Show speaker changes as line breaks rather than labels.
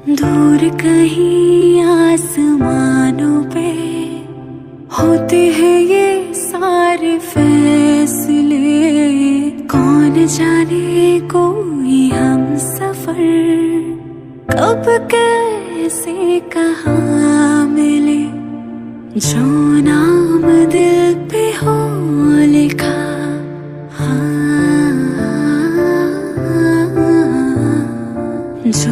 दूर कहीं आसमानों पे होते हैं ये सारे फैसले। कौन जाने कोई हम सफर कब कैसे कहाँ मिले, जो नाम दिल पे हो